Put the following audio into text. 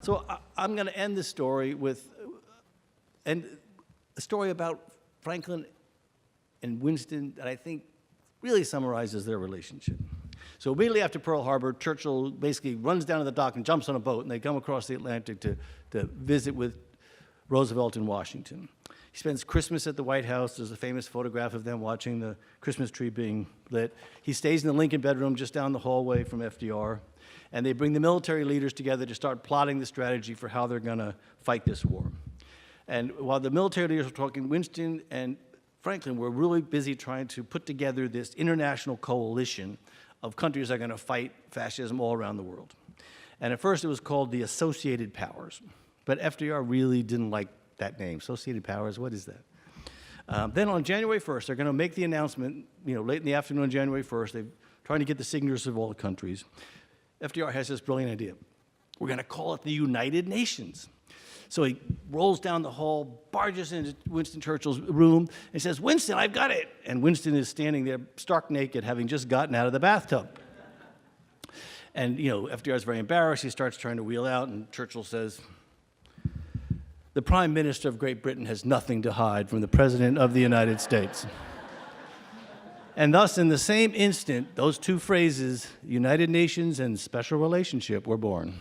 So I'm going to end this story with a story about Franklin and Winston that I think really summarizes their relationship. So immediately after Pearl Harbor, Churchill basically runs down to the dock and jumps on a boat, and they come across the Atlantic to visit with Roosevelt in Washington. He spends Christmas at the White House. There's a famous photograph of them watching the Christmas tree being lit. He stays in the Lincoln bedroom just down the hallway from FDR. And they bring the military leaders together to start plotting the strategy for how they're going to fight this war. And while the military leaders were talking, Winston and Franklin were really busy trying to put together this international coalition of countries that are going to fight fascism all around the world. And at first it was called the Associated Powers. But FDR really didn't like that name. Associated Powers, what is that? Then on January 1st, they're going to make the announcement, late in the afternoon on January 1st. They're trying to get the signatures of all the countries. FDR has this brilliant idea. We're going to call it the United Nations. So he rolls down the hall, barges into Winston Churchill's room, and says, "Winston, I've got it." And Winston is standing there stark naked, having just gotten out of the bathtub. And, FDR is very embarrassed. He starts trying to wheel out, and Churchill says, "The Prime Minister of Great Britain has nothing to hide from the President of the United States." And thus, in the same instant, those two phrases, United Nations and special relationship, were born.